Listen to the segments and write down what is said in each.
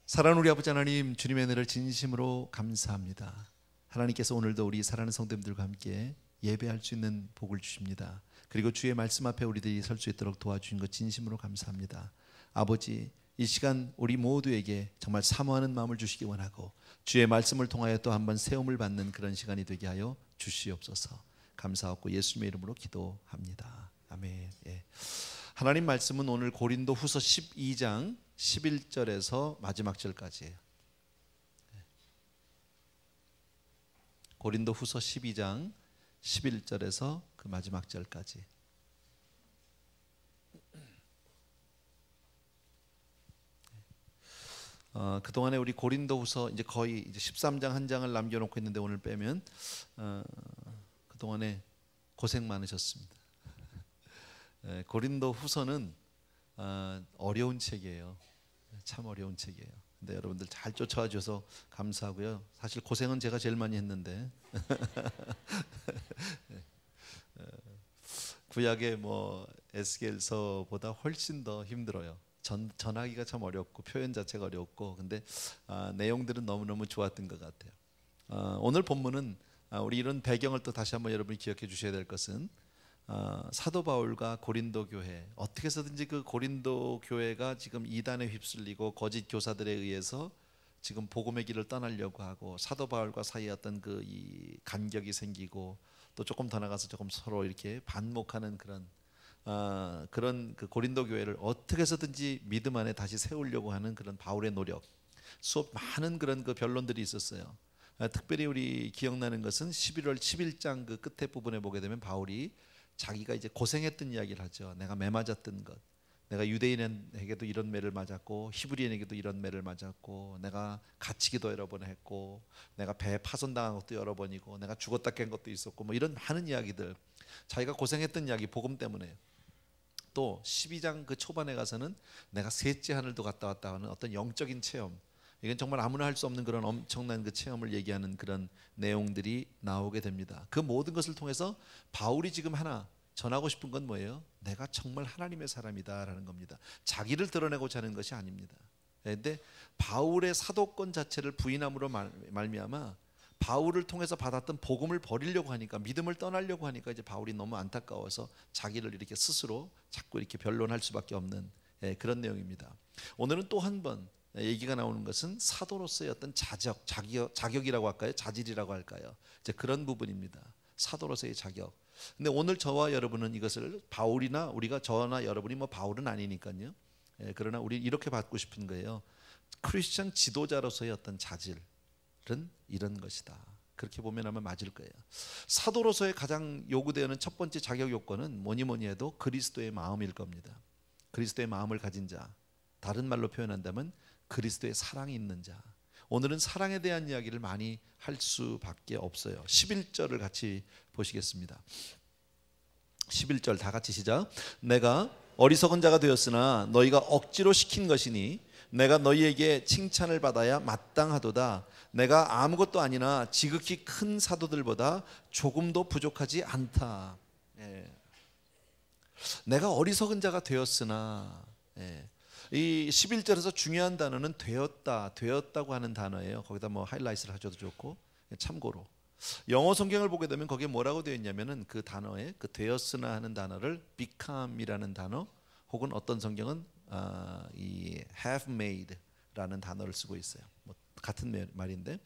사랑하는 우리 아버지 하나님, 주님의 은혜를 진심으로 감사합니다. 하나님께서 오늘도 우리 사랑하는 성도님들과 함께 예배할 수 있는 복을 주십니다. 그리고 주의 말씀 앞에 우리들이 설 수 있도록 도와주신 것 진심으로 감사합니다. 아버지, 이 시간 우리 모두에게 정말 사모하는 마음을 주시기 원하고 주의 말씀을 통하여 또 한 번 세움을 받는 그런 시간이 되게 하여 주시옵소서. 감사하고 예수님의 이름으로 기도합니다. 아멘. 예. 하나님 말씀은 오늘 고린도 후서 12장 11절에서 마지막 절까지예요. 고린도 후서 12장 11절에서 그 마지막 절까지. 그동안에 우리 고린도 후서 이제 거의 이제 13장 한 장을 남겨놓고 있는데 오늘 빼면 그동안에 고생 많으셨습니다. 고린도 후서는 어려운 책이에요. 참 어려운 책이에요. 근데 여러분들 잘 쫓아와 주셔서 감사하고요. 사실 고생은 제가 제일 많이 했는데 구약의 뭐 에스겔서보다 훨씬 더 힘들어요. 전하기가 참 어렵고 표현 자체가 어렵고, 근데 내용들은 너무너무 좋았던 것 같아요. 오늘 본문은 우리 이런 배경을 또 다시 한번 여러분이 기억해 주셔야 될 것은 사도 바울과 고린도 교회, 어떻게 해서든지 그 고린도 교회가 지금 이단에 휩쓸리고 거짓 교사들에 의해서 지금 복음의 길을 떠나려고 하고 사도 바울과 사이에 어떤 그 이 간격이 생기고 또 조금 더 나가서 조금 서로 이렇게 반목하는 그런 그 고린도 교회를 어떻게 해서든지 믿음 안에 다시 세우려고 하는 그런 바울의 노력, 수업 많은 그런 그 변론들이 있었어요. 특별히 우리 기억나는 것은 11월 11장 그 끝에 부분에 보게 되면 바울이 자기가 이제 고생했던 이야기를 하죠. 내가 매 맞았던 것, 내가 유대인에게도 이런 매를 맞았고 히브리인에게도 이런 매를 맞았고 내가 갇히기도 여러 번 했고 내가 배에 파손당한 것도 여러 번이고 내가 죽었다 깬 것도 있었고 뭐 이런 많은 이야기들, 자기가 고생했던 이야기, 복음 때문에. 또 12장 그 초반에 가서는 내가 셋째 하늘도 갔다 왔다 하는 어떤 영적인 체험, 이건 정말 아무나 할 수 없는 그런 엄청난 그 체험을 얘기하는 그런 내용들이 나오게 됩니다. 그 모든 것을 통해서 바울이 지금 하나 전하고 싶은 건 뭐예요? 내가 정말 하나님의 사람이다라는 겁니다. 자기를 드러내고자 하는 것이 아닙니다. 그런데 바울의 사도권 자체를 부인함으로 말미암아 바울을 통해서 받았던 복음을 버리려고 하니까, 믿음을 떠나려고 하니까 이제 바울이 너무 안타까워서 자기를 이렇게 스스로 자꾸 이렇게 변론할 수밖에 없는 그런 내용입니다. 오늘은 또 한 번 얘기가 나오는 것은 사도로서의 어떤 자격이라고 할까요? 자질이라고 할까요? 이제 그런 부분입니다. 사도로서의 자격. 근데 오늘 저와 여러분은 이것을 바울이나 우리가 저나 여러분이 뭐 바울은 아니니까요. 그러나 우리 이렇게 받고 싶은 거예요. 크리스천 지도자로서의 어떤 자질은 이런 것이다. 그렇게 보면 아마 맞을 거예요. 사도로서의 가장 요구되는 첫 번째 자격 요건은 뭐니 해도 그리스도의 마음일 겁니다. 그리스도의 마음을 가진 자, 다른 말로 표현한다면 그리스도의 사랑이 있는 자. 오늘은 사랑에 대한 이야기를 많이 할 수밖에 없어요. 11절을 같이 보시겠습니다. 11절 다 같이 시작. 내가 어리석은 자가 되었으나 너희가 억지로 시킨 것이니 내가 너희에게 칭찬을 받아야 마땅하도다. 내가 아무것도 아니나 지극히 큰 사도들보다 조금도 부족하지 않다. 내가 어리석은 자가 되었으나, 이 11절에서 중요한 단어는 되었다고 하는 단어예요. 거기다 뭐 하이라이트를 하셔도 좋고, 참고로 영어 성경을 보게 되면 거기에 뭐라고 되어 있냐면은 그 단어에 그 되었으나 하는 단어를 become이라는 단어, 혹은 어떤 성경은 이 have made라는 단어를 쓰고 있어요. 뭐 같은 말인데,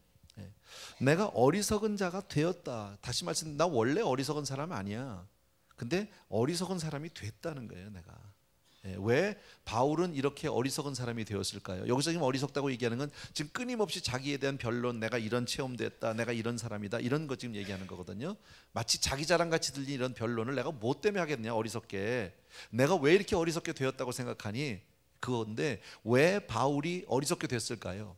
내가 어리석은 자가 되었다. 다시 말씀, 나 원래 어리석은 사람 아니야. 근데 어리석은 사람이 됐다는 거예요, 내가. 왜 바울은 이렇게 어리석은 사람이 되었을까요? 여기서 지금 어리석다고 얘기하는 건 지금 끊임없이 자기에 대한 변론, 내가 이런 체험도 했다, 내가 이런 사람이다, 이런 거 지금 얘기하는 거거든요. 마치 자기 자랑같이 들린 이런 변론을 내가 뭐 때문에 하겠냐, 어리석게. 내가 왜 이렇게 어리석게 되었다고 생각하니? 그건데 왜 바울이 어리석게 됐을까요?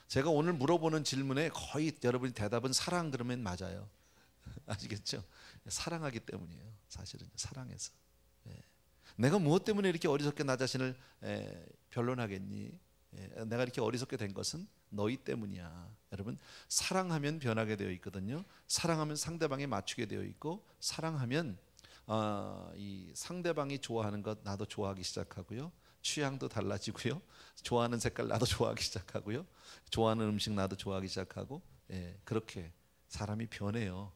제가 오늘 물어보는 질문에 거의 여러분이 대답은 사랑 그러면 맞아요. 아시겠죠? 사랑하기 때문이에요. 사실은 사랑해서. 내가 무엇 때문에 이렇게 어리석게 나 자신을 변론하겠니? 내가 이렇게 어리석게 된 것은 너희 때문이야. 여러분, 사랑하면 변하게 되어 있거든요. 사랑하면 상대방에 맞추게 되어 있고, 사랑하면 이 상대방이 좋아하는 것 나도 좋아하기 시작하고요. 취향도 달라지고요. 좋아하는 색깔 나도 좋아하기 시작하고요. 좋아하는 음식 나도 좋아하기 시작하고, 그렇게 사람이 변해요.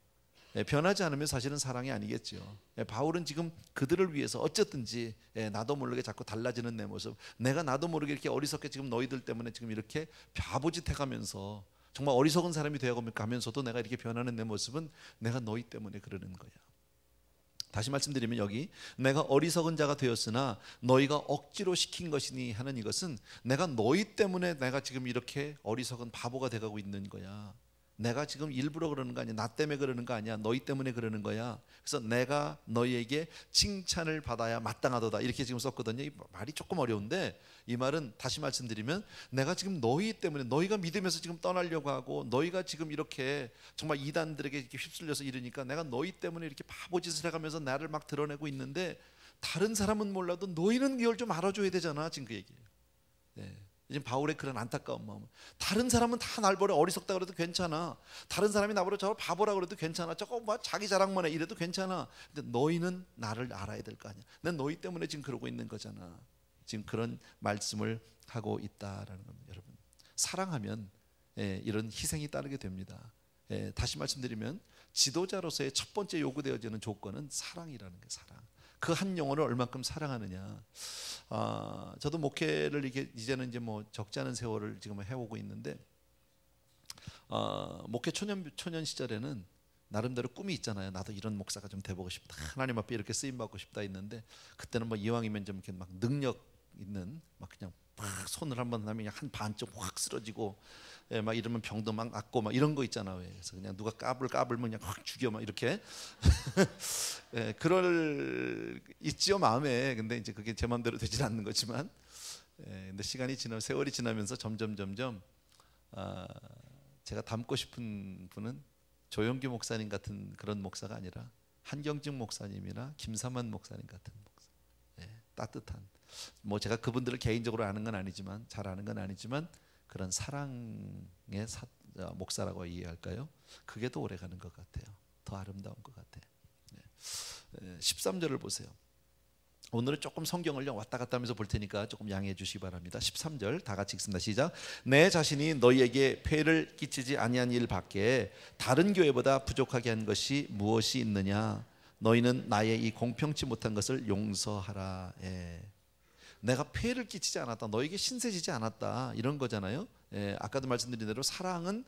변하지 않으면 사실은 사랑이 아니겠죠. 바울은 지금 그들을 위해서 어쨌든지 나도 모르게 자꾸 달라지는 내 모습, 내가 나도 모르게 이렇게 어리석게 지금 너희들 때문에 지금 이렇게 바보짓 해가면서 정말 어리석은 사람이 되어가면서도 내가 이렇게 변하는 내 모습은 내가 너희 때문에 그러는 거야. 다시 말씀드리면 여기 내가 어리석은 자가 되었으나 너희가 억지로 시킨 것이니 하는 이것은 내가 너희 때문에 내가 지금 이렇게 어리석은 바보가 돼가고 있는 거야. 내가 지금 일부러 그러는 거 아니야. 나 때문에 그러는 거 아니야. 너희 때문에 그러는 거야. 그래서 내가 너희에게 칭찬을 받아야 마땅하도다. 이렇게 지금 썼거든요. 이 말이 조금 어려운데 이 말은 다시 말씀드리면 내가 지금 너희 때문에 너희가 믿으면서 지금 떠나려고 하고 너희가 지금 이렇게 정말 이단들에게 이렇게 휩쓸려서 이러니까 내가 너희 때문에 이렇게 바보짓을 해가면서 나를 막 드러내고 있는데 다른 사람은 몰라도 너희는 이걸 좀 알아줘야 되잖아. 지금 그 얘기예요. 지금 바울의 그런 안타까운 마음. 다른 사람은 다 날 보려 어리석다 그래도 괜찮아. 다른 사람이 나보려 저 바보라 그래도 괜찮아. 저거 뭐 자기 자랑만 해 이래도 괜찮아. 근데 너희는 나를 알아야 될 거 아니야. 난 너희 때문에 지금 그러고 있는 거잖아. 지금 그런 말씀을 하고 있다라는 겁니다. 여러분, 사랑하면 이런 희생이 따르게 됩니다. 다시 말씀드리면 지도자로서의 첫 번째 요구되어지는 조건은 사랑이라는 게 사랑. 그 한 영혼을 얼만큼 사랑하느냐. 저도 목회를 이게 이제는 이제 뭐 적지 않은 세월을 지금 해오고 있는데, 목회 초년 시절에는 나름대로 꿈이 있잖아요. 나도 이런 목사가 좀 돼보고 싶다. 하나님 앞에 이렇게 쓰임 받고 싶다 했는데, 그때는 뭐 이왕이면 좀 이렇게 막 능력 있는 막 그냥 막 손을 한번 하면 그냥 한 반쯤 확 쓰러지고, 막 이러면 병도 막 낫고 막 이런 거 있잖아. 왜? 그래서 그냥 누가 까불면 그냥 확 죽여 막 이렇게. 그럴 있지요 마음에. 근데 이제 그게 제 마음대로 되진 않는 거지만, 근데 시간이 세월이 지나면서 점점 제가 닮고 싶은 분은 조용기 목사님 같은 그런 목사가 아니라 한경직 목사님이나 김삼환 목사님 같은 목사. 따뜻한. 뭐 제가 그분들을 개인적으로 아는 건 아니지만 잘 아는 건 아니지만 그런 사랑의 목사라고 이해할까요? 그게 더 오래가는 것 같아요. 더 아름다운 것 같아요. 13절을 보세요. 오늘은 조금 성경을 왔다 갔다 하면서 볼 테니까 조금 양해해 주시기 바랍니다. 13절 다 같이 읽습니다. 시작. 내 자신이 너희에게 폐를 끼치지 아니한 일 밖에 다른 교회보다 부족하게 한 것이 무엇이 있느냐. 너희는 나의 이 공평치 못한 것을 용서하라. 내가 폐를 끼치지 않았다. 너에게 신세지지 않았다. 이런 거잖아요. 아까도 말씀드린 대로 사랑은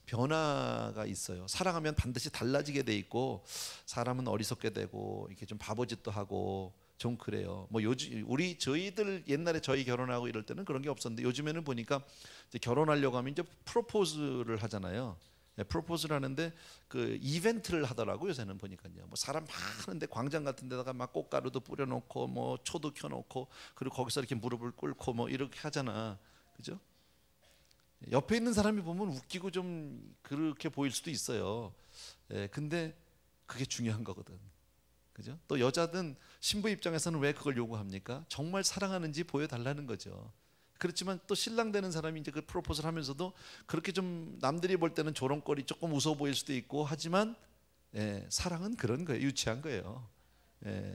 변화가 있어요. 사랑하면 반드시 달라지게 돼 있고 사람은 어리석게 되고 이렇게 좀 바보짓도 하고 좀 그래요. 뭐 요즘 저희들 옛날에 저희 결혼하고 이럴 때는 그런 게 없었는데 요즘에는 보니까 이제 결혼하려고 하면 이제 프로포즈를 하잖아요. 프로포즈를 하는데 그 이벤트를 하더라고요. 요새는 보니까요. 뭐 사람 많은데 광장 같은 데다가 막 꽃가루도 뿌려놓고 뭐 초도 켜놓고 그리고 거기서 이렇게 무릎을 꿇고 뭐 이렇게 하잖아. 그죠? 옆에 있는 사람이 보면 웃기고 좀 그렇게 보일 수도 있어요. 근데 그게 중요한 거거든. 그죠? 또 여자든 신부 입장에서는 왜 그걸 요구합니까? 정말 사랑하는지 보여달라는 거죠. 그렇지만 또 신랑 되는 사람이 이제 그 프로포즈를 하면서도 그렇게 좀 남들이 볼 때는 조롱거리 조금 웃어 보일 수도 있고 하지만 사랑은 그런 거예요. 유치한 거예요.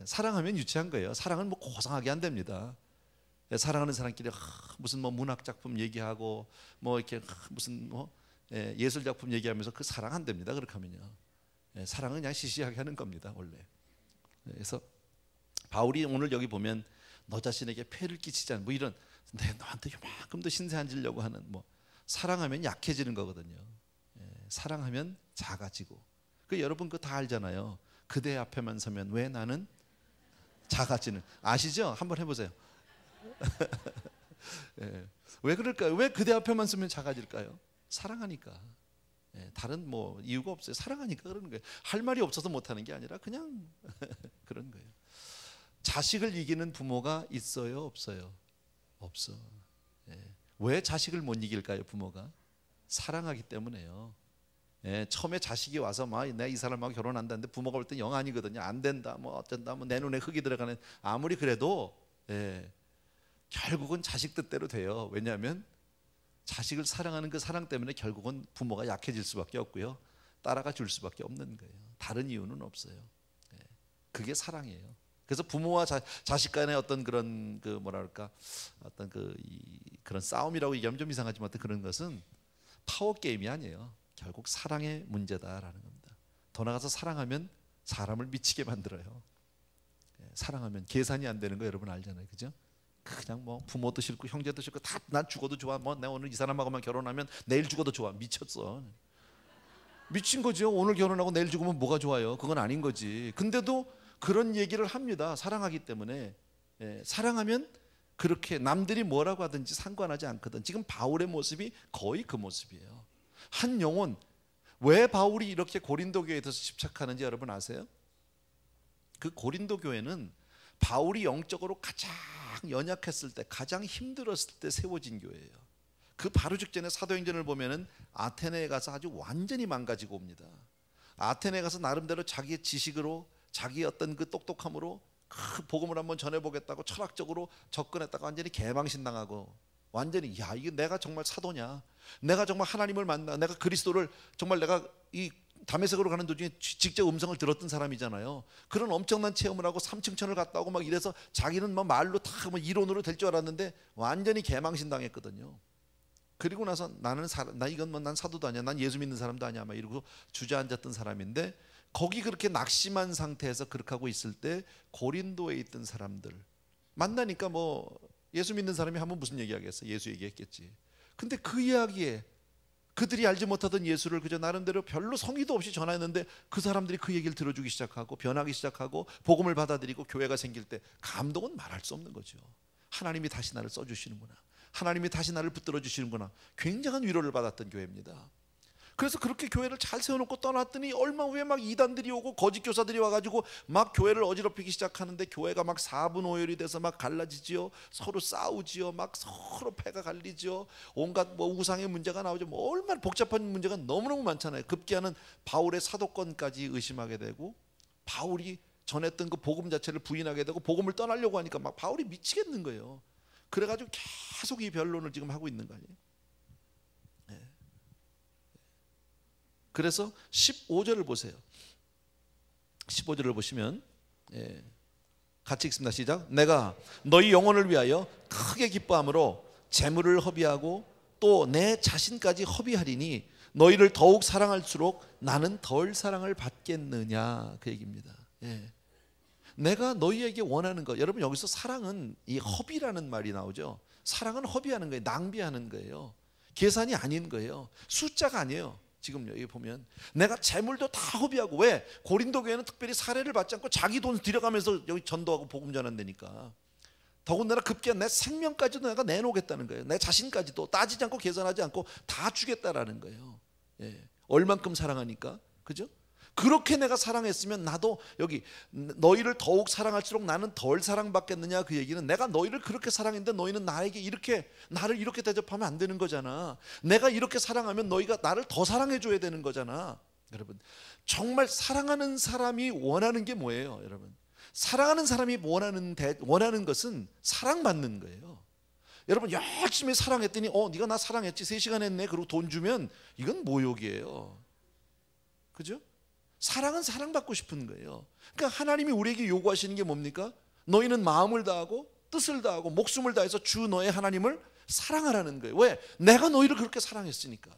사랑하면 유치한 거예요. 사랑은 뭐 고상하게 안 됩니다. 사랑하는 사람끼리 무슨 뭐 문학 작품 얘기하고 뭐 이렇게 무슨 뭐 예술 작품 얘기하면서 그 사랑 안 됩니다. 그렇게 하면요. 사랑은 그냥 시시하게 하는 겁니다. 원래. 그래서 바울이 오늘 여기 보면 너 자신에게 폐를 끼치지 않는 뭐 이런 내 너한테 요만큼 더 신세한지려고 하는 뭐 사랑하면 약해지는 거거든요. 사랑하면 작아지고. 그 여러분 그거 다 알잖아요. 그대 앞에만 서면 왜 나는 작아지는 아시죠? 한번 해보세요. 왜 그럴까요? 왜 그대 앞에만 서면 작아질까요? 사랑하니까. 다른 뭐 이유가 없어요. 사랑하니까 그러는 거예요. 할 말이 없어서 못하는 게 아니라 그냥 그런 거예요. 자식을 이기는 부모가 있어요? 없어요? 없어. 왜 자식을 못 이길까요? 부모가 사랑하기 때문에요. 처음에 자식이 와서 막 내가 이 사람하고 결혼한다는데 부모가 볼 땐 영 아니거든요. 안 된다, 뭐 어쩐다, 뭐 내 눈에 흙이 들어가는 아무리 그래도 결국은 자식 뜻대로 돼요. 왜냐하면 자식을 사랑하는 그 사랑 때문에 결국은 부모가 약해질 수밖에 없고요. 따라가 줄 수밖에 없는 거예요. 다른 이유는 없어요. 그게 사랑이에요. 그래서 부모와 자식 간의 어떤 그런 그 뭐랄까 어떤 그런 싸움이라고 얘기하면 좀 이상하지만 어떤 그런 것은 파워 게임이 아니에요. 결국 사랑의 문제다라는 겁니다. 더 나아가서 사랑하면 사람을 미치게 만들어요. 사랑하면 계산이 안 되는 거 여러분 알잖아요, 그죠? 그냥 뭐 부모도 싫고 형제도 싫고 다 난 죽어도 좋아. 뭐 내가 오늘 이 사람하고만 결혼하면 내일 죽어도 좋아. 미쳤어. 미친 거죠. 오늘 결혼하고 내일 죽으면 뭐가 좋아요? 그건 아닌 거지. 근데도 그런 얘기를 합니다. 사랑하기 때문에. 사랑하면 그렇게 남들이 뭐라고 하든지 상관하지 않거든. 지금 바울의 모습이 거의 그 모습이에요. 한 영혼. 왜 바울이 이렇게 고린도 교회에 대해서 집착하는지 여러분 아세요? 그 고린도 교회는 바울이 영적으로 가장 연약했을 때, 가장 힘들었을 때 세워진 교회예요. 그 바로 직전에 사도행전을 보면은 아테네에 가서 아주 완전히 망가지고 옵니다. 아테네에 가서 나름대로 자기의 지식으로, 자기의 어떤 그 똑똑함으로 그 복음을 한번 전해보겠다고 철학적으로 접근했다가 완전히 개망신당하고, 완전히 야 이게 내가 정말 사도냐, 내가 정말 하나님을 만나, 내가 그리스도를 정말 내가 이 다메섹으로 가는 도중에 직접 음성을 들었던 사람이잖아요. 그런 엄청난 체험을 하고 삼층천을 갔다 오고 막 이래서 자기는 뭐 말로 다 뭐 이론으로 될 줄 알았는데 완전히 개망신당했거든요. 그리고 나서 나는 나 이건 뭐 난 사도도 아니야, 난 예수 믿는 사람도 아니야 막 이러고 주저앉았던 사람인데, 거기 그렇게 낙심한 상태에서 그렇게 하고 있을 때 고린도에 있던 사람들 만나니까 뭐 예수 믿는 사람이 하면 무슨 얘기하겠어? 예수 얘기했겠지. 근데 그 이야기에 그들이 알지 못하던 예수를 그저 나름대로 별로 성의도 없이 전했는데 그 사람들이 그 얘기를 들어주기 시작하고 변하기 시작하고 복음을 받아들이고 교회가 생길 때 감동은 말할 수 없는 거죠. 하나님이 다시 나를 써주시는구나, 하나님이 다시 나를 붙들어 주시는구나. 굉장한 위로를 받았던 교회입니다. 그래서 그렇게 교회를 잘 세워놓고 떠났더니 얼마 후에 막 이단들이 오고 거짓 교사들이 와가지고 막 교회를 어지럽히기 시작하는데, 교회가 막 사분오열이 돼서 막 갈라지지요. 서로 싸우지요. 막 서로 패가 갈리지요. 온갖 뭐 우상의 문제가 나오죠. 뭐 얼마나 복잡한 문제가 너무너무 많잖아요. 급기야는 바울의 사도권까지 의심하게 되고, 바울이 전했던 그 복음 자체를 부인하게 되고, 복음을 떠나려고 하니까 막 바울이 미치겠는 거예요. 그래가지고 계속 이 변론을 지금 하고 있는 거 아니에요. 그래서 15절을 보세요. 15절을 보시면 같이 읽습니다. 시작. 내가 너희 영혼을 위하여 크게 기뻐함으로 재물을 허비하고 또 내 자신까지 허비하리니 너희를 더욱 사랑할수록 나는 덜 사랑을 받겠느냐, 그 얘기입니다. 내가 너희에게 원하는 것, 여러분 여기서 사랑은 이 허비라는 말이 나오죠. 사랑은 허비하는 거예요. 낭비하는 거예요. 계산이 아닌 거예요. 숫자가 아니에요. 지금 여기 보면 내가 재물도 다 허비하고, 왜? 고린도 교회는 특별히 사례를 받지 않고 자기 돈 들여가면서 여기 전도하고 복음 전한다니까. 더군다나 급기야 내 생명까지도 내가 내놓겠다는 거예요. 내 자신까지도 따지지 않고 계산하지 않고 다 주겠다라는 거예요. 얼만큼 사랑하니까, 그죠? 그렇게 내가 사랑했으면 나도 여기 너희를 더욱 사랑할수록 나는 덜 사랑받겠느냐, 그 얘기는 내가 너희를 그렇게 사랑했는데 너희는 나에게 이렇게 나를 이렇게 대접하면 안 되는 거잖아. 내가 이렇게 사랑하면 너희가 나를 더 사랑해 줘야 되는 거잖아. 여러분 정말 사랑하는 사람이 원하는 게 뭐예요? 여러분 사랑하는 사람이 원하는 것은 사랑받는 거예요. 여러분 열심히 사랑했더니 네가 나 사랑했지 3시간 했네 그리고 돈 주면 이건 모욕이에요. 그죠? 사랑은 사랑받고 싶은 거예요. 그러니까 하나님이 우리에게 요구하시는 게 뭡니까? 너희는 마음을 다하고 뜻을 다하고 목숨을 다해서 주 너의 하나님을 사랑하라는 거예요. 왜? 내가 너희를 그렇게 사랑했으니까.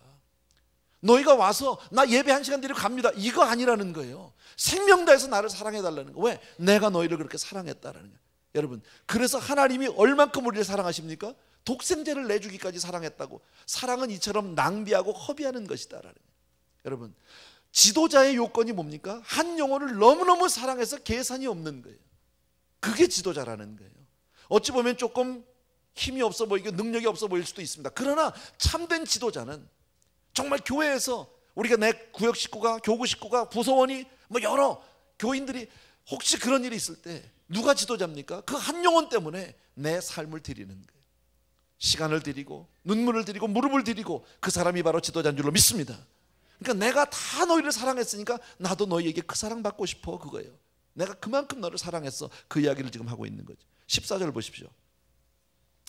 너희가 와서 나 예배 1시간 드리러 갑니다, 이거 아니라는 거예요. 생명 다해서 나를 사랑해달라는 거예요. 왜? 내가 너희를 그렇게 사랑했다라는 거예요. 여러분 그래서 하나님이 얼만큼 우리를 사랑하십니까? 독생자를 내주기까지 사랑했다고. 사랑은 이처럼 낭비하고 허비하는 것이다라는 거예요. 여러분 지도자의 요건이 뭡니까? 한 영혼을 너무너무 사랑해서 계산이 없는 거예요. 그게 지도자라는 거예요. 어찌 보면 조금 힘이 없어 보이고 능력이 없어 보일 수도 있습니다. 그러나 참된 지도자는 정말 교회에서 우리가 내 구역 식구가, 교구 식구가, 부서원이 뭐 여러 교인들이 혹시 그런 일이 있을 때 누가 지도자입니까? 그 한 영혼 때문에 내 삶을 드리는 거예요. 시간을 드리고 눈물을 드리고 무릎을 드리고 그 사람이 바로 지도자인 줄로 믿습니다. 그러니까 내가 다 너희를 사랑했으니까 나도 너희에게 그 사랑받고 싶어, 그거예요. 내가 그만큼 너를 사랑했어, 그 이야기를 지금 하고 있는 거죠. 14절 보십시오.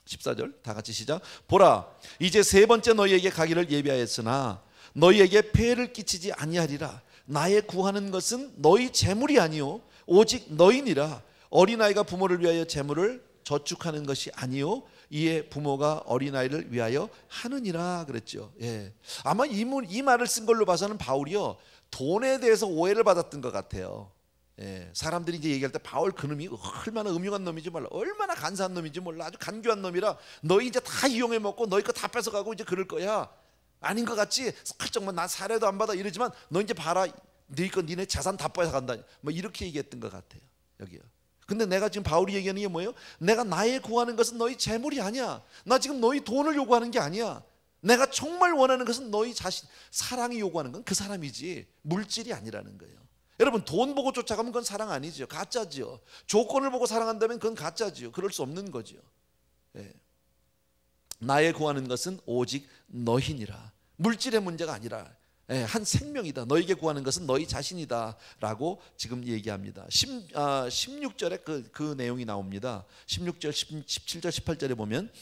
14절 다 같이 시작. 보라 이제 3번째 너희에게 가기를 예비하였으나 너희에게 폐해를 끼치지 아니하리라. 나의 구하는 것은 너희 재물이 아니요 오직 너희니라. 어린아이가 부모를 위하여 재물을 저축하는 것이 아니요 이에 부모가 어린아이를 위하여 하느니라 그랬죠. 예. 아마 이 말을 쓴 걸로 봐서는 바울이요 돈에 대해서 오해를 받았던 것 같아요. 예. 사람들이 이제 얘기할 때 바울 그놈이 얼마나 음흉한 놈인지 몰라, 얼마나 간사한 놈인지 몰라, 아주 간교한 놈이라 너희 이제 다 이용해 먹고 너희 거 다 뺏어가고 이제 그럴 거야. 아닌 것 같지? 살짝만 난 사례도 안 받아 이러지만 너 이제 봐라, 너희 거 니네 재산 다 뺏어간다, 뭐 이렇게 얘기했던 것 같아요. 여기요. 근데 내가 지금 바울이 얘기하는 게 뭐예요? 내가 나의 구하는 것은 너희 재물이 아니야. 나 지금 너희 돈을 요구하는 게 아니야. 내가 정말 원하는 것은 너희 자신, 사랑이 요구하는 건 그 사람이지 물질이 아니라는 거예요. 여러분, 돈 보고 쫓아가면 그건 사랑 아니죠. 가짜지요. 조건을 보고 사랑한다면 그건 가짜지요. 그럴 수 없는 거죠. 예. 나의 구하는 것은 오직 너희니라. 물질의 문제가 아니라 한 생명이다. 너에게 구하는 것은 너희 자신이다 라고 지금 얘기합니다. 16절에 그 내용이 나옵니다. 16절, 17절, 18절에 보면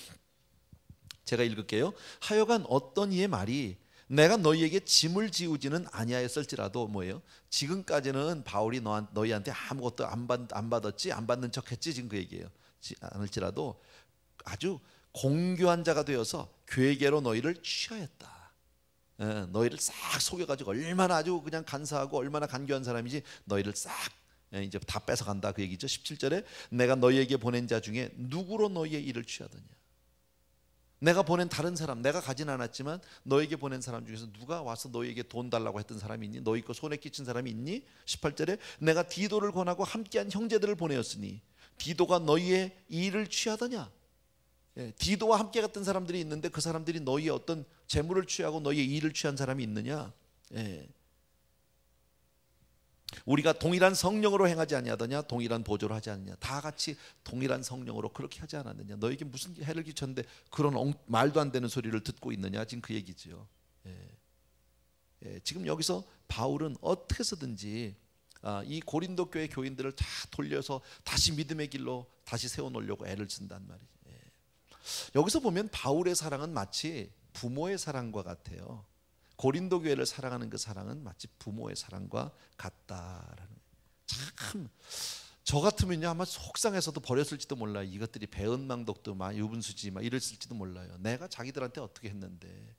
제가 읽을게요. 하여간 어떤 이의 말이 내가 너희에게 짐을 지우지는 아니하였을지라도, 뭐예요? 지금까지는 바울이 너희한테 아무것도 안 받았지, 안 받는 척했지, 지금 그 얘기예요. 않을지라도 아주 공교한 자가 되어서 괴계로 너희를 취하였다. 너희를 싹 속여가지고 얼마나 아주 그냥 간사하고 얼마나 간교한 사람이지 너희를 싹 이제 다 뺏어간다 그 얘기죠. 17절에 내가 너희에게 보낸 자 중에 누구로 너희의 일을 취하더냐. 내가 보낸 다른 사람, 내가 가진 않았지만 너에게 보낸 사람 중에서 누가 와서 너에게 돈 달라고 했던 사람이 있니? 너희 거 손에 끼친 사람이 있니? 18절에 내가 디도를 권하고 함께한 형제들을 보내었으니 디도가 너희의 일을 취하더냐. 디도와 함께 갔던 사람들이 있는데 그 사람들이 너희의 어떤 재물을 취하고 너희의 일을 취한 사람이 있느냐? 우리가 동일한 성령으로 행하지 아니하더냐? 동일한 보조로 하지 않느냐? 다 같이 동일한 성령으로 그렇게 하지 않았느냐? 너에게 무슨 해를 끼쳤는데 그런 말도 안 되는 소리를 듣고 있느냐? 지금 그 얘기죠. 지금 여기서 바울은 어떻게 해서든지 이 고린도 교회 교인들을 다 돌려서 다시 믿음의 길로 다시 세워놓으려고 애를 쓴단 말이죠. 여기서 보면 바울의 사랑은 마치 부모의 사랑과 같아요. 고린도 교회를 사랑하는 그 사랑은 마치 부모의 사랑과 같다라는. 참 저 같으면요 아마 속상해서도 버렸을지도 몰라요. 이것들이 배은망덕도 막 유분수지 막 이랬을지도 몰라요. 내가 자기들한테 어떻게 했는데,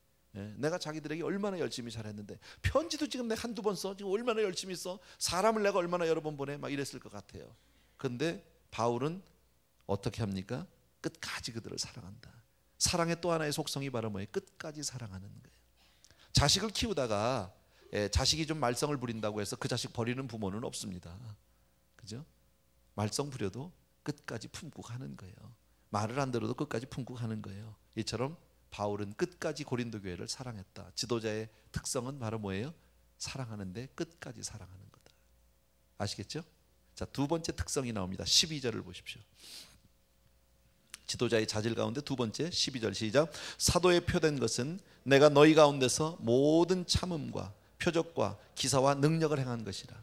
내가 자기들에게 얼마나 열심히 잘했는데, 편지도 지금 내가 한두 번 써, 지금 얼마나 열심히 써, 사람을 내가 얼마나 여러 번 보내, 막 이랬을 것 같아요. 근데 바울은 어떻게 합니까? 끝까지 그들을 사랑한다. 사랑의 또 하나의 속성이 바로 뭐예요? 끝까지 사랑하는 거예요. 자식을 키우다가 자식이 좀 말썽을 부린다고 해서 그 자식 버리는 부모는 없습니다. 그죠? 말썽 부려도 끝까지 품고 가는 거예요. 말을 안 들어도 끝까지 품고 가는 거예요. 이처럼 바울은 끝까지 고린도 교회를 사랑했다. 지도자의 특성은 바로 뭐예요? 사랑하는데 끝까지 사랑하는 거다. 아시겠죠? 자, 두 번째 특성이 나옵니다. 12절을 보십시오. 지도자의 자질 가운데 두 번째 12절 시작. 사도에 표된 것은 내가 너희 가운데서 모든 참음과 표적과 기사와 능력을 행한 것이라.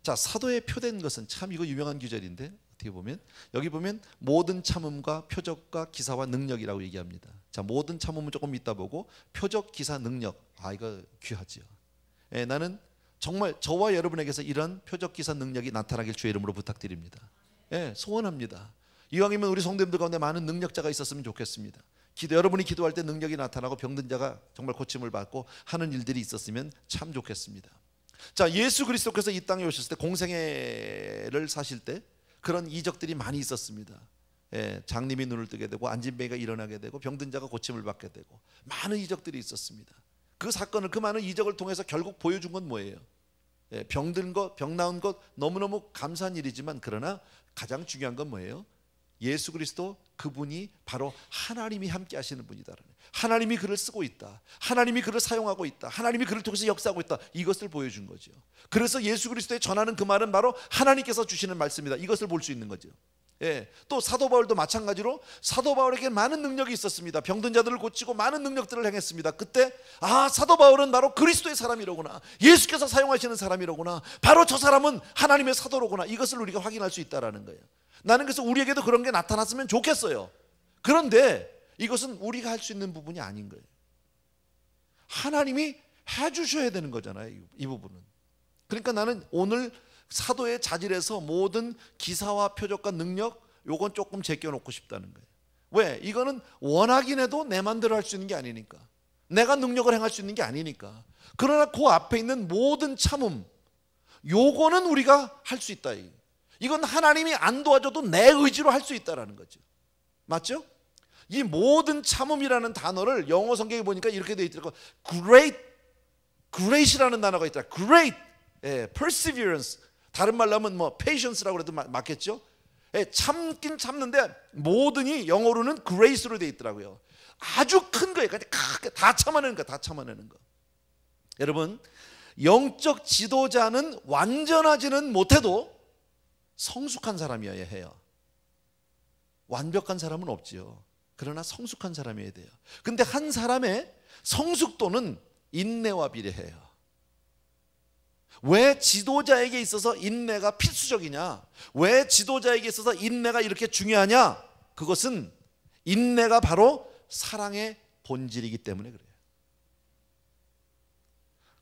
자, 사도에 표된 것은 참 이거 유명한 구절인데 어떻게 보면 여기 보면 모든 참음과 표적과 기사와 능력이라고 얘기합니다. 자, 모든 참음은 조금 이따 보고 표적, 기사, 능력, 이거 귀하지요. 나는 정말 저와 여러분에게서 이런 표적, 기사, 능력이 나타나길 주의 이름으로 부탁드립니다. 소원합니다. 이왕이면 우리 성도님들 가운데 많은 능력자가 있었으면 좋겠습니다. 여러분이 기도할 때 능력이 나타나고 병든 자가 정말 고침을 받고 하는 일들이 있었으면 참 좋겠습니다. 자, 예수 그리스도께서 이 땅에 오셨을 때 공생애를 사실 때 그런 이적들이 많이 있었습니다. 장님이 눈을 뜨게 되고 안진뱅이가 일어나게 되고 병든 자가 고침을 받게 되고 많은 이적들이 있었습니다. 그 사건을, 그 많은 이적을 통해서 결국 보여준 건 뭐예요? 병든 것, 병 나은 것 너무너무 감사한 일이지만 그러나 가장 중요한 건 뭐예요? 예수 그리스도 그분이 바로 하나님이 함께 하시는 분이다. 하나님이 그를 쓰고 있다. 하나님이 그를 사용하고 있다. 하나님이 그를 통해서 역사하고 있다. 이것을 보여준 거죠. 그래서 예수 그리스도에 전하는 그 말은 바로 하나님께서 주시는 말씀이다. 이것을 볼 수 있는 거죠. 또 사도 바울도 마찬가지로 사도 바울에게 많은 능력이 있었습니다. 병든 자들을 고치고 많은 능력들을 행했습니다. 그때 사도 바울은 바로 그리스도의 사람이로구나, 예수께서 사용하시는 사람이로구나, 바로 저 사람은 하나님의 사도로구나, 이것을 우리가 확인할 수 있다는 거예요. 나는 그래서 우리에게도 그런 게 나타났으면 좋겠어요. 그런데 이것은 우리가 할 수 있는 부분이 아닌 거예요. 하나님이 해주셔야 되는 거잖아요, 이 부분은. 그러니까 나는 오늘 사도의 자질에서 모든 기사와 표적과 능력 요건 조금 제껴놓고 싶다는 거예요. 왜? 이거는 원하긴 해도 내 맘대로 할 수 있는 게 아니니까, 내가 능력을 행할 수 있는 게 아니니까. 그러나 그 앞에 있는 모든 참음, 요거는 우리가 할 수 있다. 이건 하나님이 안 도와줘도 내 의지로 할 수 있다라는 거죠. 맞죠? 이 모든 참음이라는 단어를 영어 성경에 보니까 이렇게 되어 있더라고요. great이라는 단어가 있다. great, perseverance. 다른 말로 하면 뭐 patience라고 해도 맞겠죠? 참긴 참는데 모든이 영어로는 grace로 되어 있더라고요. 아주 큰 거예요. 다 참아내는 거, 다 참아내는 거. 여러분, 영적 지도자는 완전하지는 못해도 성숙한 사람이어야 해요. 완벽한 사람은 없지요. 그러나 성숙한 사람이어야 돼요. 근데 한 사람의 성숙도는 인내와 비례해요. 왜 지도자에게 있어서 인내가 필수적이냐? 왜 지도자에게 있어서 인내가 이렇게 중요하냐? 그것은 인내가 바로 사랑의 본질이기 때문에 그래요.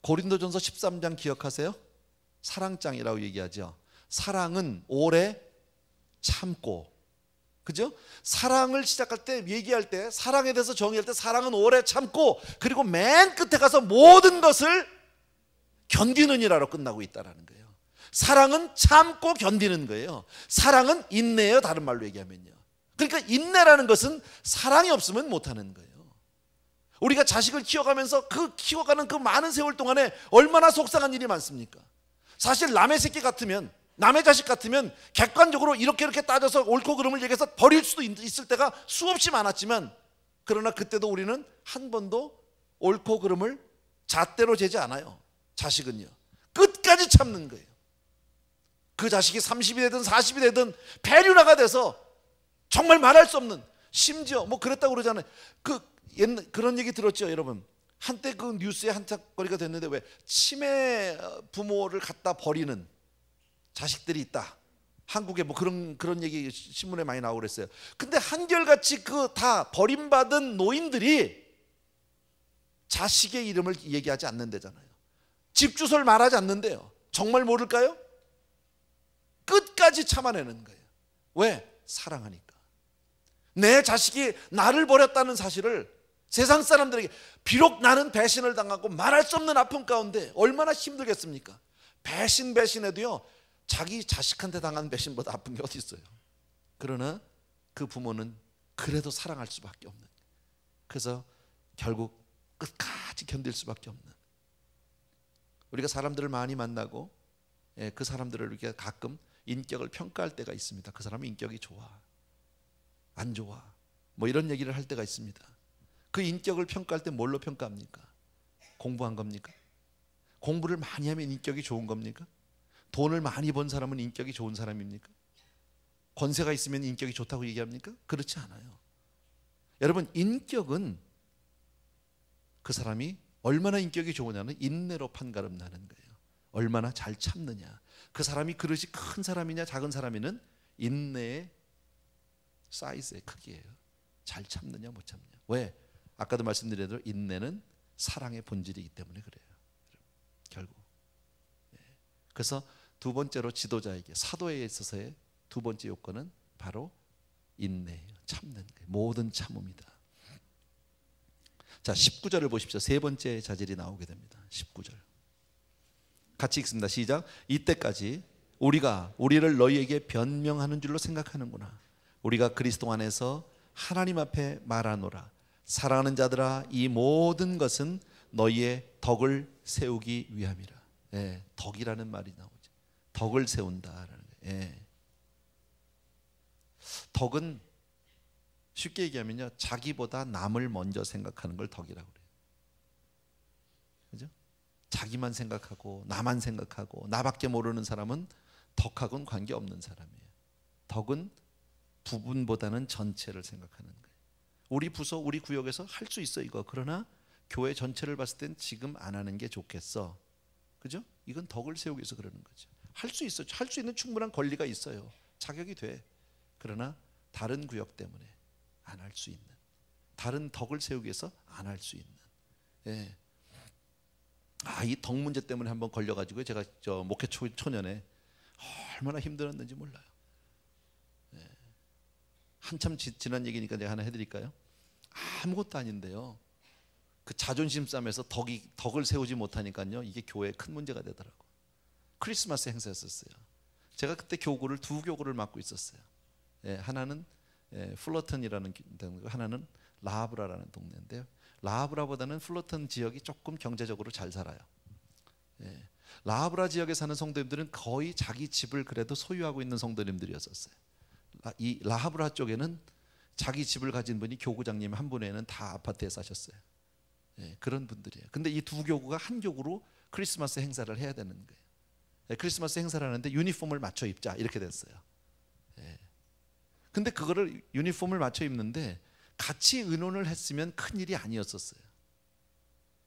고린도전서 13장 기억하세요? 사랑장이라고 얘기하죠. 사랑은 오래 참고, 그죠? 사랑을 시작할 때, 얘기할 때, 사랑에 대해서 정의할 때 사랑은 오래 참고, 그리고 맨 끝에 가서 모든 것을 견디느니라로 끝나고 있다라는 거예요. 사랑은 참고 견디는 거예요. 사랑은 인내예요, 다른 말로 얘기하면요. 그러니까 인내라는 것은 사랑이 없으면 못하는 거예요. 우리가 자식을 키워가면서 그 키워가는 그 많은 세월 동안에 얼마나 속상한 일이 많습니까? 사실 남의 새끼 같으면, 남의 자식 같으면 객관적으로 이렇게 따져서 옳고 그름을 얘기해서 버릴 수도 있을 때가 수없이 많았지만, 그러나 그때도 우리는 한 번도 옳고 그름을 잣대로 재지 않아요. 자식은요, 끝까지 참는 거예요. 그 자식이 30이 되든 40이 되든 배륜화가 돼서 정말 말할 수 없는, 심지어 뭐 그랬다고 그러잖아요. 그런 얘기 들었죠, 여러분? 한때 그 뉴스에 한짝거리가 됐는데, 왜 치매 부모를 갖다 버리는 자식들이 있다. 한국에 뭐 그런 얘기 신문에 많이 나오고 그랬어요. 근데 한결같이 그 다 버림받은 노인들이 자식의 이름을 얘기하지 않는다잖아요. 집 주소를 말하지 않는데요. 정말 모를까요? 끝까지 참아내는 거예요. 왜? 사랑하니까. 내 자식이 나를 버렸다는 사실을 세상 사람들에게, 비록 나는 배신을 당하고 말할 수 없는 아픔 가운데 얼마나 힘들겠습니까? 배신해도요, 자기 자식한테 당한 배신보다 아픈 게 어디 있어요. 그러나 그 부모는 그래도 사랑할 수밖에 없는, 그래서 결국 끝까지 견딜 수밖에 없는. 우리가 사람들을 많이 만나고, 그 사람들을 이렇게 가끔 인격을 평가할 때가 있습니다. 그 사람의 인격이 좋아, 안 좋아, 뭐 이런 얘기를 할 때가 있습니다. 그 인격을 평가할 때 뭘로 평가합니까? 공부한 겁니까? 공부를 많이 하면 인격이 좋은 겁니까? 돈을 많이 번 사람은 인격이 좋은 사람입니까? 권세가 있으면 인격이 좋다고 얘기합니까? 그렇지 않아요. 여러분, 인격은 그 사람이 얼마나 인격이 좋으냐는 인내로 판가름 나는 거예요. 얼마나 잘 참느냐. 그 사람이 그릇이 큰 사람이냐 작은 사람이냐는 인내의 사이즈의 크기예요. 잘 참느냐 못 참느냐. 왜? 아까도 말씀드린 대로 인내는 사랑의 본질이기 때문에 그래요. 결국. 그래서 두 번째로 지도자에게, 사도에 있어서의 두 번째 요건은 바로 인내예요. 참는 거예요. 모든 참음이다. 자, 19절을 보십시오. 세 번째 자질이 나오게 됩니다. 19절 같이 읽습니다. 시작. 이때까지 우리가 우리를 너희에게 변명하는 줄로 생각하는구나. 우리가 그리스도 안에서 하나님 앞에 말하노라. 사랑하는 자들아, 이 모든 것은 너희의 덕을 세우기 위함이라. 덕이라는 말이 나오죠. 덕을 세운다라는 거예요. 덕은 쉽게 얘기하면요, 자기보다 남을 먼저 생각하는 걸 덕이라고 그래요. 그죠? 자기만 생각하고 나만 생각하고 나밖에 모르는 사람은 덕하고는 관계없는 사람이에요. 덕은 부분보다는 전체를 생각하는 거예요. 우리 부서, 우리 구역에서 할 수 있어 이거. 그러나 교회 전체를 봤을 땐 지금 안 하는 게 좋겠어. 그죠? 이건 덕을 세우기 위해서 그러는 거죠. 할 수 있어. 할 수 있는 충분한 권리가 있어요. 자격이 돼. 그러나 다른 구역 때문에 안 할 수 있는, 다른 덕을 세우기 위해서 안 할 수 있는. 이 덕 문제 때문에 한번 걸려가지고 제가 저 목회 초년에 얼마나 힘들었는지 몰라요. 한참 지난 얘기니까 제가 하나 해드릴까요? 아무것도 아닌데요, 그 자존심 싸움에서 덕을 세우지 못하니까요, 이게 교회에 큰 문제가 되더라고요. 크리스마스 행사였었어요. 제가 그때 교구를 2교구를 맡고 있었어요. 하나는 플러턴이라는 동네고 하나는 라하브라라는 동네인데요, 라하브라보다는 플러턴 지역이 조금 경제적으로 잘 살아요. 라하브라 지역에 사는 성도님들은 거의 자기 집을 그래도 소유하고 있는 성도님들이었었어요. 이 라하브라 쪽에는 자기 집을 가진 분이 교구장님 한 분에는 다 아파트에 사셨어요. 그런 분들이에요. 근데 이 2교구가 한 교구로 크리스마스 행사를 해야 되는 거예요. 크리스마스 행사를 하는데 유니폼을 맞춰 입자 이렇게 됐어요. 근데 그거를 유니폼을 맞춰 입는데 같이 의논을 했으면 큰일이 아니었었어요.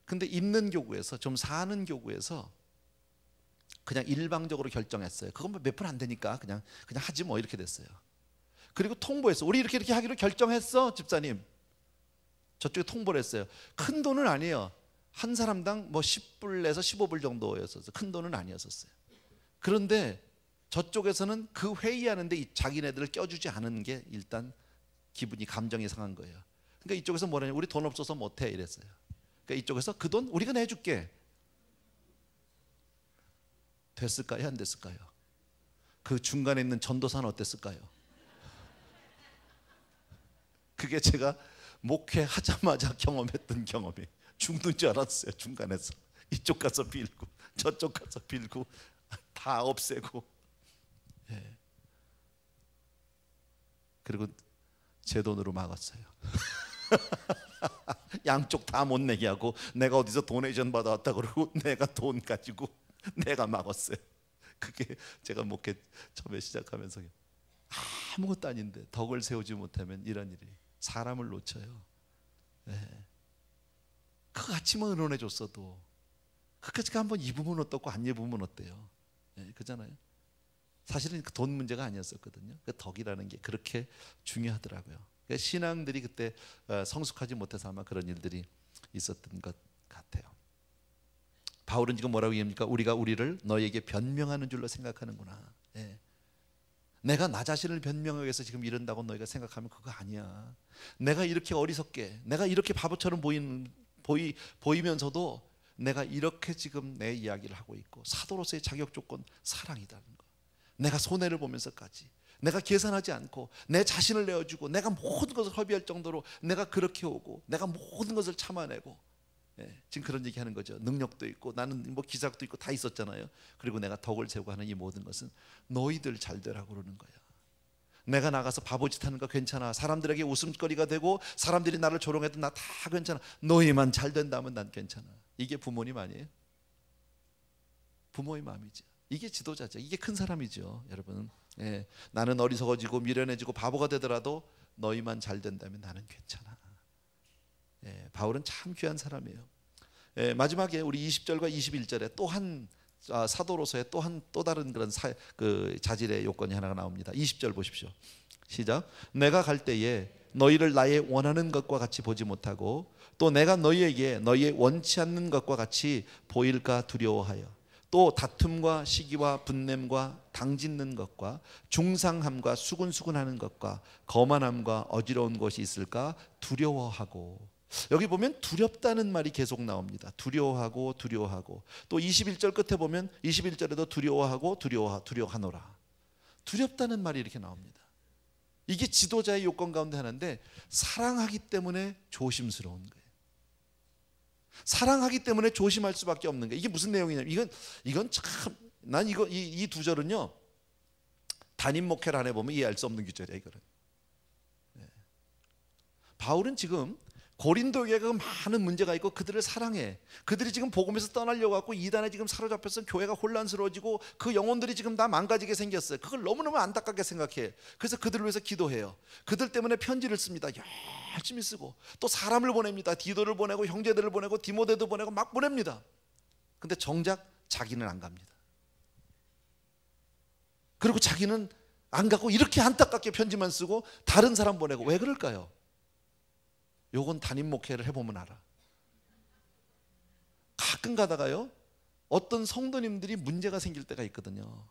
근데 입는 교구에서, 좀 사는 교구에서 그냥 일방적으로 결정했어요. 그건 뭐 몇 푼 안 되니까 그냥 하지 뭐 이렇게 됐어요. 그리고 통보했어. 우리 이렇게 하기로 결정했어, 집사님. 저쪽에 통보를 했어요. 큰 돈은 아니에요. 한 사람당 뭐 10불에서 15불 정도였었어요. 큰 돈은 아니었었어요. 그런데 저쪽에서는 그 회의하는데 자기네들을 껴주지 않은 게 일단 기분이, 감정이 상한 거예요. 그러니까 이쪽에서 뭐라냐, 우리 돈 없어서 못해 이랬어요. 그러니까 이쪽에서 그 돈 우리가 내줄게. 됐을까요? 안 됐을까요? 그 중간에 있는 전도사는 어땠을까요? 그게 제가 목회하자마자 경험했던 경험이, 죽는 줄 알았어요. 중간에서 이쪽 가서 빌고 저쪽 가서 빌고 다 없애고. 그리고 제 돈으로 막았어요. 양쪽 다 못 내게 하고, 내가 어디서 도네이션 받아왔다 그러고 내가 돈 가지고 내가 막았어요. 그게 제가 목회 처음에 시작하면서 아무것도 아닌데 덕을 세우지 못하면 이런 일이, 사람을 놓쳐요. 그 같이만 의논해 줬어도, 그까지 한번 입으면 어떻고 안 입으면 어때요? 그잖아요. 사실은 그 돈 문제가 아니었었거든요. 그 덕이라는 게 그렇게 중요하더라고요. 신앙들이 그때 성숙하지 못해서 아마 그런 일들이 있었던 것 같아요. 바울은 지금 뭐라고 얘기합니까? 우리가 우리를 너에게 변명하는 줄로 생각하는구나. 내가 나 자신을 변명하기 위해서 지금 이런다고 너희가 생각하면 그거 아니야. 내가 이렇게 어리석게, 내가 이렇게 바보처럼 보이면서도 내가 이렇게 지금 내 이야기를 하고 있고, 사도로서의 자격 조건 사랑이라는 거. 내가 손해를 보면서까지, 내가 계산하지 않고 내 자신을 내어주고, 내가 모든 것을 허비할 정도로 내가 그렇게 오고, 내가 모든 것을 참아내고, 지금 그런 얘기하는 거죠. 능력도 있고 나는 뭐 기사도 있고 다 있었잖아요. 그리고 내가 덕을 세우고 하는 이 모든 것은 너희들 잘 되라고 그러는 거야. 내가 나가서 바보짓 하는 거 괜찮아. 사람들에게 웃음거리가 되고 사람들이 나를 조롱해도 나 다 괜찮아. 너희만 잘 된다면 난 괜찮아. 이게 부모님 아니에요? 부모의 마음이죠. 이게 지도자죠. 이게 큰 사람이죠, 여러분. 나는 어리석어지고 미련해지고 바보가 되더라도 너희만 잘 된다면 나는 괜찮아. 바울은 참 귀한 사람이에요. 마지막에 우리 20절과 21절에 또한 사도로서의 또 다른 그런 자질의 요건이 하나가 나옵니다. 20절 보십시오. 시작. 내가 갈 때에 너희를 나의 원하는 것과 같이 보지 못하고, 또 내가 너희에게 너희의 원치 않는 것과 같이 보일까 두려워하여, 또 다툼과 시기와 분냄과 당짓는 것과 중상함과 수군수군하는 것과 거만함과 어지러운 것이 있을까 두려워하고. 여기 보면 두렵다는 말이 계속 나옵니다. 두려워하고 두려워하고. 또 21절 끝에 보면 21절에도 두려워하고 두려워하노라. 두렵다는 말이 이렇게 나옵니다. 이게 지도자의 요건 가운데 하나인데, 사랑하기 때문에 조심스러운 거예요. 사랑하기 때문에 조심할 수밖에 없는 거예요. 이게 무슨 내용이냐면, 이건 참, 난 이 두 절은요, 담임 목회를 안 해보면 이해할 수 없는 구절이에요. 이거는. 바울은 지금 고린도 교회가 많은 문제가 있고 그들을 사랑해. 그들이 지금 복음에서 떠나려고 하고 이단에 지금 사로잡혀서 교회가 혼란스러워지고 그 영혼들이 지금 다 망가지게 생겼어요. 그걸 너무너무 안타깝게 생각해. 그래서 그들을 위해서 기도해요. 그들 때문에 편지를 씁니다. 열심히 쓰고, 또 사람을 보냅니다. 디도를 보내고 형제들을 보내고 디모데도 보내고 막 보냅니다. 근데 정작 자기는 안 갑니다. 그리고 자기는 안 가고 이렇게 안타깝게 편지만 쓰고 다른 사람 보내고. 왜 그럴까요? 요건 담임 목회를 해보면 알아. 가끔 가다가요, 어떤 성도님들이 문제가 생길 때가 있거든요.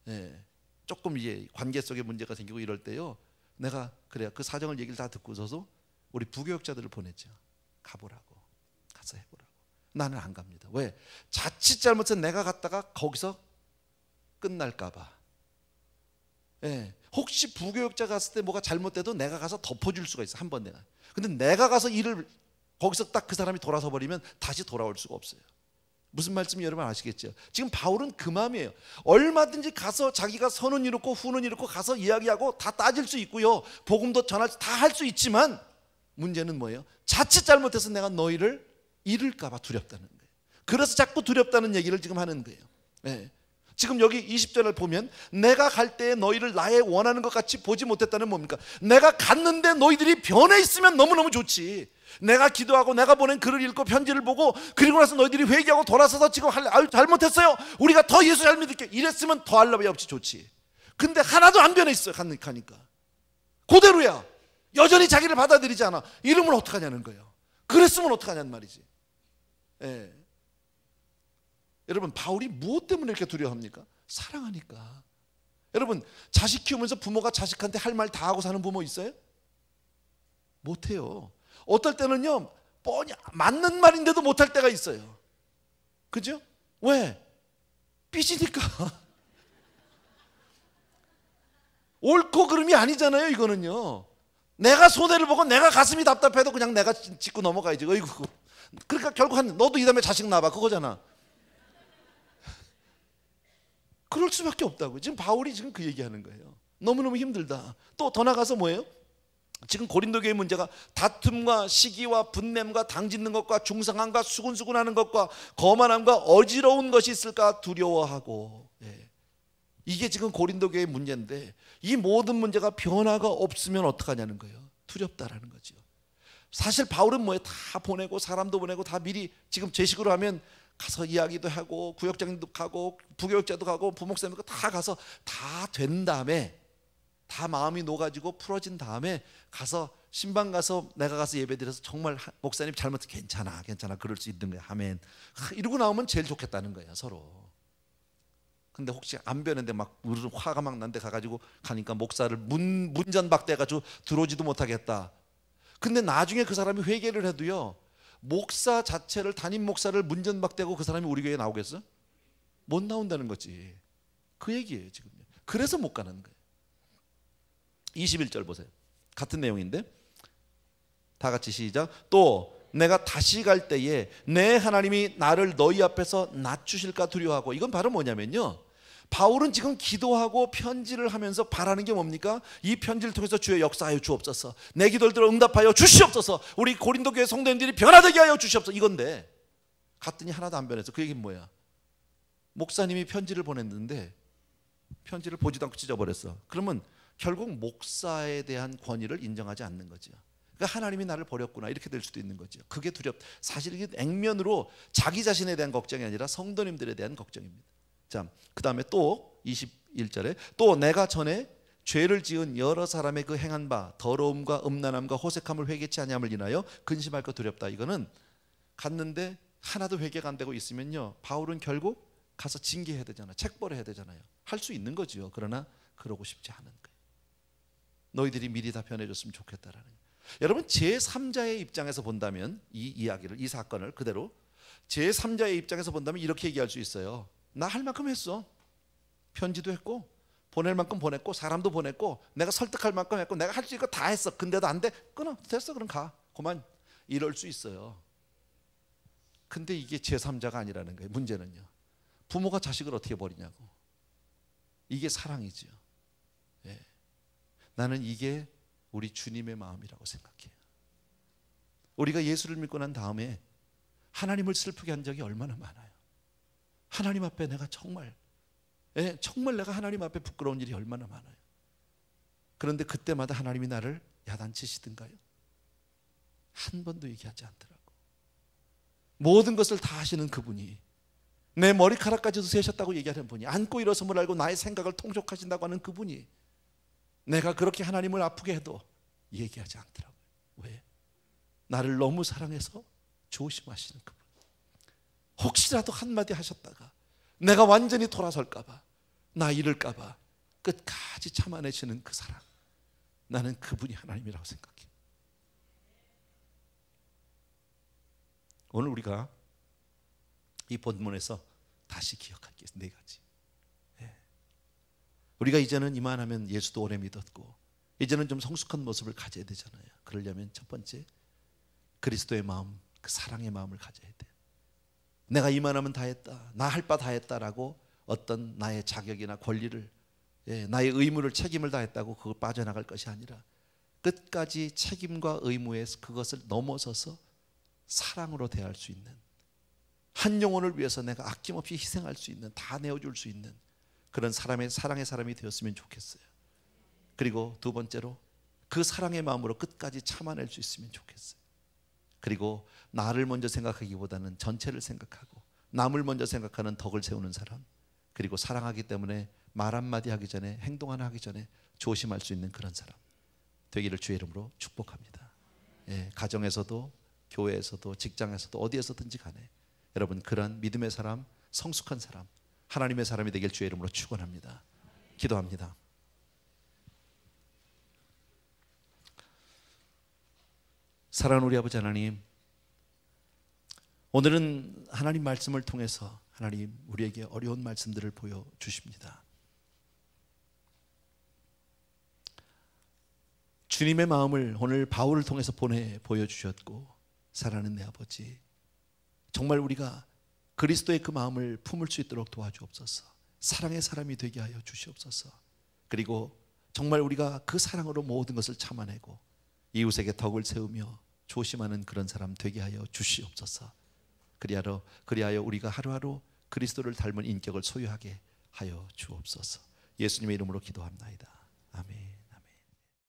예, 조금 이제 관계 속에 문제가 생기고 이럴 때요, 내가 그래야 그 사정을 얘기를 다 듣고서도 우리 부교육자들을 보냈죠. 가보라고, 가서 해보라고. 나는 안 갑니다. 왜? 자칫 잘못해서 내가 갔다가 거기서 끝날까봐. 예, 혹시 부교육자 갔을 때 뭐가 잘못돼도 내가 가서 덮어줄 수가 있어, 한 번 내가. 근데 내가 가서 일을 거기서 딱 그 사람이 돌아서 버리면 다시 돌아올 수가 없어요. 무슨 말씀인지 여러분 아시겠죠? 지금 바울은 그 마음이에요. 얼마든지 가서 자기가 선은 이렇고 후는 이렇고 가서 이야기하고 다 따질 수 있고요, 복음도 전할 다 할 수 있지만 문제는 뭐예요? 자칫 잘못해서 내가 너희를 잃을까 봐 두렵다는 거예요. 그래서 자꾸 두렵다는 얘기를 지금 하는 거예요. 네. 지금 여기 20절을 보면 내가 갈 때에 너희를 나의 원하는 것 같이 보지 못했다는 뭡니까? 내가 갔는데 너희들이 변해 있으면 너무너무 좋지. 내가 기도하고 내가 보낸 글을 읽고 편지를 보고 그리고 나서 너희들이 회개하고 돌아서서 지금 아유 잘못했어요, 우리가 더 예수 잘 믿을게, 이랬으면 더할 나위 없이 좋지. 근데 하나도 안 변해 있어요. 가니까 그대로야. 여전히 자기를 받아들이지 않아. 이러면 어떡하냐는 거예요. 그랬으면 어떡하냐는 말이지. 예. 여러분, 바울이 무엇 때문에 이렇게 두려워합니까? 사랑하니까. 여러분, 자식 키우면서 부모가 자식한테 할 말 다 하고 사는 부모 있어요? 못해요. 어떨 때는요, 뻔히 맞는 말인데도 못할 때가 있어요. 그죠? 왜? 삐지니까. 옳고 그름이 아니잖아요, 이거는요. 내가 손해를 보고 내가 가슴이 답답해도 그냥 내가 짚고 넘어가야지. 어이구. 그러니까 결국 너도 이 다음에 자식 낳아봐, 그거잖아. 그럴 수밖에 없다고. 지금 바울이 지금 그 얘기하는 거예요. 너무너무 힘들다. 또 더 나가서 뭐예요? 지금 고린도 교회 문제가 다툼과 시기와 분냄과 당짓는 것과 중상함과 수군수군하는 것과 거만함과 어지러운 것이 있을까 두려워하고. 예. 이게 지금 고린도 교회의 문제인데 이 모든 문제가 변화가 없으면 어떡하냐는 거예요. 두렵다라는 거죠. 사실 바울은 뭐예요? 다 보내고 사람도 보내고 다 미리 지금 제 식으로 하면 가서 이야기도 하고 구역장도 가고 부교육자도 가고 부목사님도 다 가서 다 된 다음에 다 마음이 녹아지고 풀어진 다음에 가서 신방 가서 내가 가서 예배드려서 정말 목사님 잘못해 괜찮아 그럴 수 있는 거야. 아멘. 이러고 나오면 제일 좋겠다는 거예요, 서로. 근데 혹시 안 변했는데 막 화가 막 난데 가가지고 가니까 목사를 문전박대해가지고 들어오지도 못하겠다. 근데 나중에 그 사람이 회개를 해도요, 목사 자체를 담임 목사를 문전박대하고 그 사람이 우리 교회에 나오겠어? 못 나온다는 거지. 그 얘기예요 지금. 그래서 못 가는 거예요. 21절 보세요. 같은 내용인데 다 같이 시작. 또 내가 다시 갈 때에 내 하나님이 나를 너희 앞에서 낮추실까 두려워하고. 이건 바로 뭐냐면요, 바울은 지금 기도하고 편지를 하면서 바라는 게 뭡니까? 이 편지를 통해서 주의 역사하여 주옵소서, 내 기도를 들어 응답하여 주시옵소서, 우리 고린도 교회 성도님들이 변화되게 하여 주시옵소서, 이건데 갔더니 하나도 안 변해서. 그 얘기는 뭐야? 목사님이 편지를 보냈는데 편지를 보지도 않고 찢어버렸어. 그러면 결국 목사에 대한 권위를 인정하지 않는 거죠. 그러니까 하나님이 나를 버렸구나 이렇게 될 수도 있는 거죠. 그게 사실 이게 액면으로 자기 자신에 대한 걱정이 아니라 성도님들에 대한 걱정입니다. 자, 그 다음에 또 21절에 또 내가 전에 죄를 지은 여러 사람의 그 행한 바 더러움과 음란함과 호색함을 회개치 아니함을 인하여 근심할 것 두렵다. 이거는 갔는데 하나도 회개가 안 되고 있으면요, 바울은 결국 가서 징계해야 되잖아요. 책벌해야 되잖아요. 할 수 있는 거죠. 그러나 그러고 싶지 않은 거예요. 너희들이 미리 다 변해줬으면 좋겠다라는 거예요. 여러분, 제3자의 입장에서 본다면 이 이야기를, 이 사건을 그대로 제3자의 입장에서 본다면 이렇게 얘기할 수 있어요. 나 할 만큼 했어. 편지도 했고 보낼 만큼 보냈고 사람도 보냈고 내가 설득할 만큼 했고 내가 할 수 있는 거 다 했어. 근데도 안 돼? 끊어. 됐어. 그럼 가. 그만. 이럴 수 있어요. 근데 이게 제3자가 아니라는 거예요. 문제는요, 부모가 자식을 어떻게 버리냐고. 이게 사랑이죠. 예. 나는 이게 우리 주님의 마음이라고 생각해요. 우리가 예수를 믿고 난 다음에 하나님을 슬프게 한 적이 얼마나 많아요. 하나님 앞에 내가 정말 내가 하나님 앞에 부끄러운 일이 얼마나 많아요. 그런데 그때마다 하나님이 나를 야단치시던가요? 한 번도 얘기하지 않더라고. 모든 것을 다 하시는 그분이, 내 머리카락까지도 세셨다고 얘기하는 분이, 안고 일어섬을 알고 나의 생각을 통촉하신다고 하는 그분이 내가 그렇게 하나님을 아프게 해도 얘기하지 않더라고요. 왜? 나를 너무 사랑해서 조심하시는 그분. 혹시라도 한마디 하셨다가 내가 완전히 돌아설까 봐, 나 잃을까봐 끝까지 참아내시는 그 사랑, 나는 그분이 하나님이라고 생각해. 오늘 우리가 이 본문에서 다시 기억할 게 네 가지. 우리가 이제는 이만하면 예수도 오래 믿었고 이제는 좀 성숙한 모습을 가져야 되잖아요. 그러려면 첫 번째, 그리스도의 마음, 그 사랑의 마음을 가져야 돼요. 내가 이만하면 다 했다, 나 할 바 다 했다라고 어떤 나의 자격이나 권리를, 나의 의무를, 책임을 다 했다고 그걸 빠져나갈 것이 아니라 끝까지 책임과 의무에서 그것을 넘어서서 사랑으로 대할 수 있는, 한 영혼을 위해서 내가 아낌없이 희생할 수 있는, 다 내어줄 수 있는 그런 사랑의 사람이 되었으면 좋겠어요. 그리고 두 번째로, 그 사랑의 마음으로 끝까지 참아낼 수 있으면 좋겠어요. 그리고 나를 먼저 생각하기보다는 전체를 생각하고 남을 먼저 생각하는 덕을 세우는 사람, 그리고 사랑하기 때문에 말 한마디 하기 전에, 행동 하나 하기 전에 조심할 수 있는 그런 사람 되기를 주의 이름으로 축복합니다. 가정에서도 교회에서도 직장에서도 어디에서든지 간에 여러분 그런 믿음의 사람, 성숙한 사람, 하나님의 사람이 되길 주의 이름으로 축원합니다. 기도합니다. 사랑하는 우리 아버지 하나님, 오늘은 하나님 말씀을 통해서 하나님 우리에게 어려운 말씀들을 보여주십니다. 주님의 마음을 오늘 바울을 통해서 보여주셨고, 사랑하는 내 아버지, 정말 우리가 그리스도의 그 마음을 품을 수 있도록 도와주옵소서. 사랑의 사람이 되게 하여 주시옵소서. 그리고 정말 우리가 그 사랑으로 모든 것을 참아내고 이웃에게 덕을 세우며 조심하는 그런 사람 되게 하여 주시옵소서. 그리하여 우리가 하루하루 그리스도를 닮은 인격을 소유하게 하여 주옵소서. 예수님의 이름으로 기도합나이다. 아멘.